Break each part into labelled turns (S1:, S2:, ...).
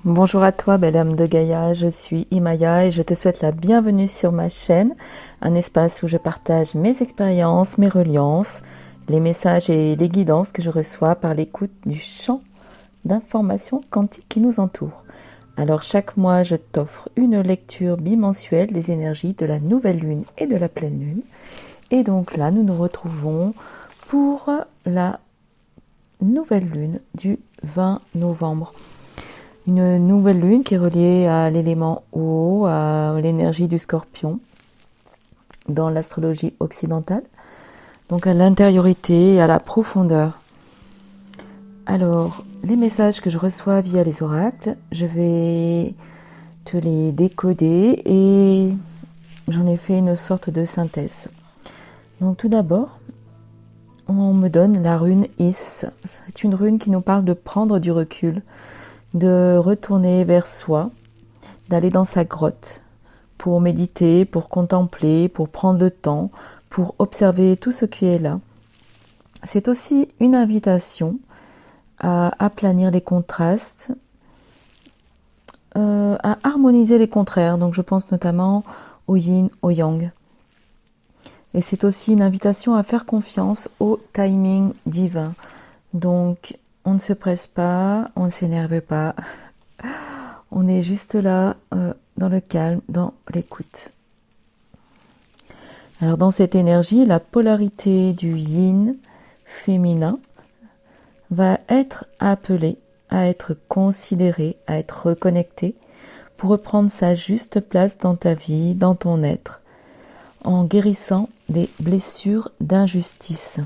S1: Bonjour à toi, belle âme de Gaïa, je suis Imaya et je te souhaite la bienvenue sur ma chaîne, un espace où je partage mes expériences, mes reliances, les messages et les guidances que je reçois par l'écoute du champ d'informations quantiques qui nous entoure. Alors chaque mois, je t'offre une lecture bimensuelle des énergies de la nouvelle lune et de la pleine lune. Et donc là, nous nous retrouvons pour la nouvelle lune du 20 novembre. Une nouvelle lune qui est reliée à l'élément eau, à l'énergie du scorpion dans l'astrologie occidentale, donc à l'intériorité et à la profondeur. Alors, les messages que je reçois via les oracles, je vais te les décoder et j'en ai fait une sorte de synthèse. Donc tout d'abord, on me donne la rune Is. C'est une rune qui nous parle de prendre du recul, de retourner vers soi, d'aller dans sa grotte pour méditer, pour contempler, pour prendre le temps, pour observer tout ce qui est là. C'est aussi une invitation à aplanir les contrastes, à harmoniser les contraires. Donc je pense notamment au yin, au yang. Et c'est aussi une invitation à faire confiance au timing divin. Donc on ne se presse pas, on ne s'énerve pas. On est juste là, dans le calme, dans l'écoute. Alors dans cette énergie, la polarité du yin féminin va être appelée à être considérée, à être reconnectée pour reprendre sa juste place dans ta vie, dans ton être, en guérissant des blessures d'injustice.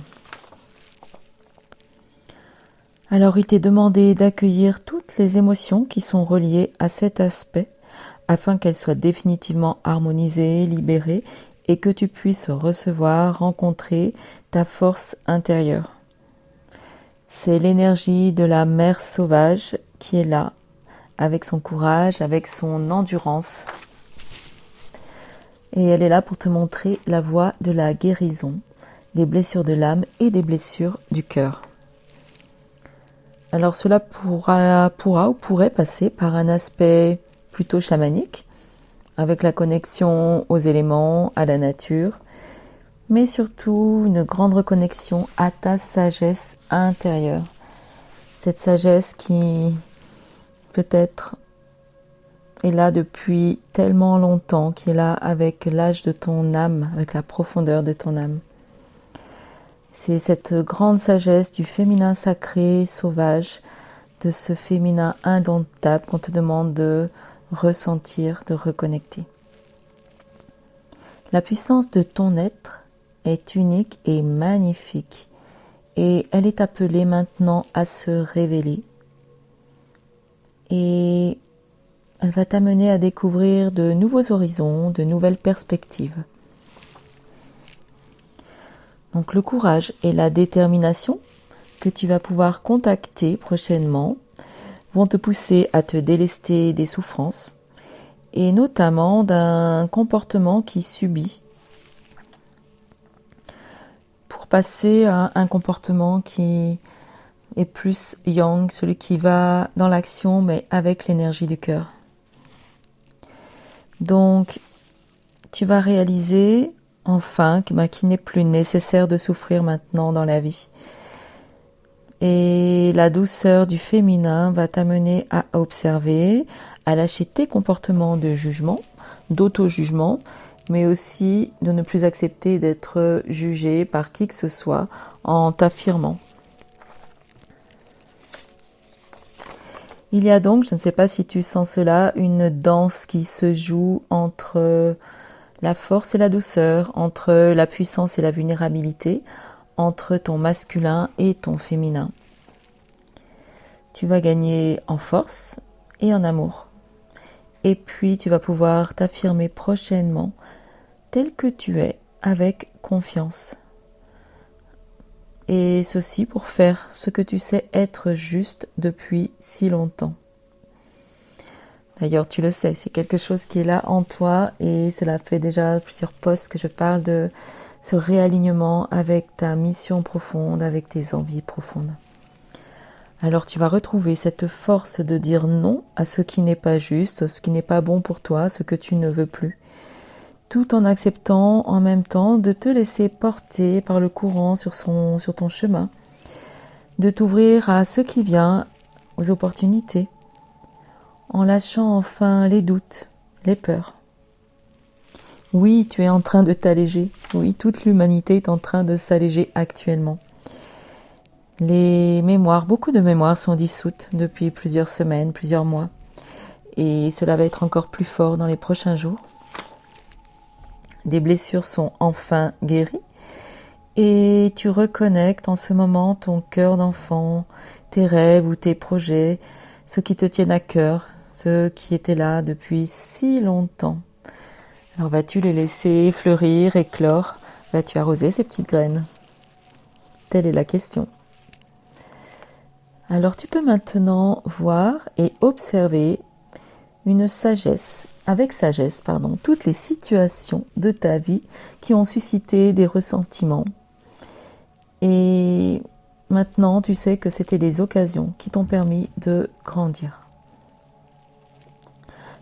S1: Alors il t'est demandé d'accueillir toutes les émotions qui sont reliées à cet aspect afin qu'elles soient définitivement harmonisées, libérées et que tu puisses recevoir, rencontrer ta force intérieure. C'est l'énergie de la mère sauvage qui est là, avec son courage, avec son endurance. Et elle est là pour te montrer la voie de la guérison, des blessures de l'âme et des blessures du cœur. Alors cela pourra ou pourrait passer par un aspect plutôt chamanique, avec la connexion aux éléments, à la nature, mais surtout une grande reconnexion à ta sagesse intérieure. Cette sagesse qui peut-être est là depuis tellement longtemps, qui est là avec l'âge de ton âme, avec la profondeur de ton âme. C'est cette grande sagesse du féminin sacré, sauvage, de ce féminin indomptable qu'on te demande de ressentir, de reconnecter. La puissance de ton être est unique et magnifique et elle est appelée maintenant à se révéler et elle va t'amener à découvrir de nouveaux horizons, de nouvelles perspectives. Donc le courage et la détermination que tu vas pouvoir contacter prochainement vont te pousser à te délester des souffrances et notamment d'un comportement qui subit pour passer à un comportement qui est plus yang, celui qui va dans l'action mais avec l'énergie du cœur. Donc tu vas réaliser enfin qu'il n'est plus nécessaire de souffrir maintenant dans la vie. Et la douceur du féminin va t'amener à observer, à lâcher tes comportements de jugement, d'auto-jugement, mais aussi de ne plus accepter d'être jugé par qui que ce soit en t'affirmant. Il y a donc, je ne sais pas si tu sens cela, une danse qui se joue entre la force et la douceur, entre la puissance et la vulnérabilité, entre ton masculin et ton féminin. Tu vas gagner en force et en amour. Et puis tu vas pouvoir t'affirmer prochainement tel que tu es, avec confiance. Et ceci pour faire ce que tu sais être juste depuis si longtemps. D'ailleurs, tu le sais, c'est quelque chose qui est là en toi et cela fait déjà plusieurs posts que je parle de ce réalignement avec ta mission profonde, avec tes envies profondes. Alors tu vas retrouver cette force de dire non à ce qui n'est pas juste, ce qui n'est pas bon pour toi, ce que tu ne veux plus, tout en acceptant en même temps de te laisser porter par le courant sur ton chemin, de t'ouvrir à ce qui vient, aux opportunités, en lâchant enfin les doutes, les peurs. Oui, tu es en train de t'alléger. Oui, toute l'humanité est en train de s'alléger actuellement. Les mémoires, beaucoup de mémoires sont dissoutes depuis plusieurs semaines, plusieurs mois. Et cela va être encore plus fort dans les prochains jours. Des blessures sont enfin guéries. Et tu reconnectes en ce moment ton cœur d'enfant, tes rêves ou tes projets, ceux qui te tiennent à cœur, ceux qui étaient là depuis si longtemps. Alors vas-tu les laisser fleurir, éclore? Vas-tu arroser ces petites graines? Telle est la question. Alors tu peux maintenant voir et observer avec sagesse, toutes les situations de ta vie qui ont suscité des ressentiments. Et maintenant, tu sais que c'était des occasions qui t'ont permis de grandir.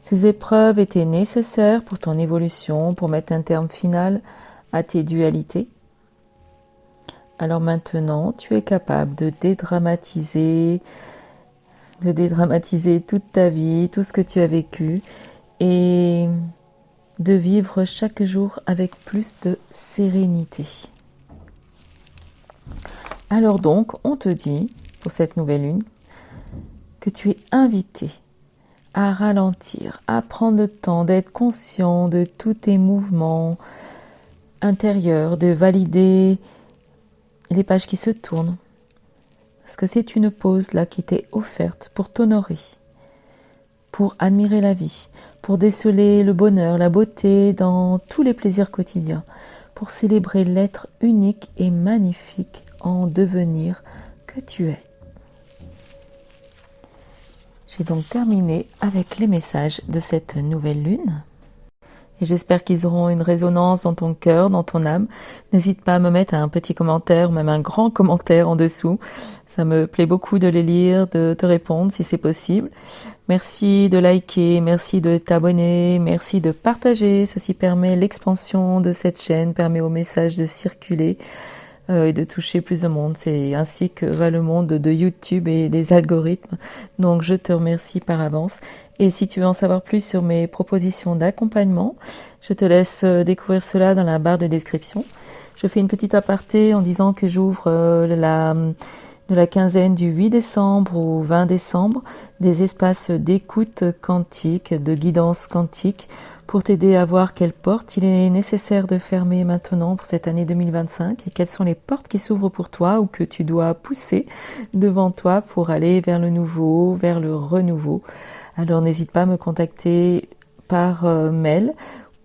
S1: Ces épreuves étaient nécessaires pour ton évolution, pour mettre un terme final à tes dualités. Alors maintenant, tu es capable de dédramatiser toute ta vie, tout ce que tu as vécu et de vivre chaque jour avec plus de sérénité. Alors donc, on te dit, pour cette nouvelle lune, que tu es invité à ralentir, à prendre le temps d'être conscient de tous tes mouvements intérieurs, de valider les pages qui se tournent. Parce que c'est une pause là qui t'est offerte pour t'honorer, pour admirer la vie, pour déceler le bonheur, la beauté dans tous les plaisirs quotidiens, pour célébrer l'être unique et magnifique en devenir que tu es. J'ai donc terminé avec les messages de cette nouvelle lune. Et j'espère qu'ils auront une résonance dans ton cœur, dans ton âme. N'hésite pas à me mettre un petit commentaire ou même un grand commentaire en dessous. Ça me plaît beaucoup de les lire, de te répondre si c'est possible. Merci de liker, merci de t'abonner, merci de partager. Ceci permet l'expansion de cette chaîne, permet aux messages de circuler et de toucher plus de monde. C'est ainsi que va le monde de YouTube et des algorithmes. Donc je te remercie par avance. Et si tu veux en savoir plus sur mes propositions d'accompagnement, je te laisse découvrir cela dans la barre de description. Je fais une petite aparté en disant que j'ouvre de la quinzaine du 8 décembre au 20 décembre des espaces d'écoute quantique, de guidance quantique pour t'aider à voir quelles portes il est nécessaire de fermer maintenant pour cette année 2025 et quelles sont les portes qui s'ouvrent pour toi ou que tu dois pousser devant toi pour aller vers le nouveau, vers le renouveau. Alors n'hésite pas à me contacter par mail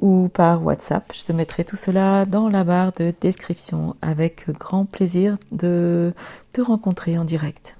S1: ou par WhatsApp. Je te mettrai tout cela dans la barre de description avec grand plaisir de te rencontrer en direct.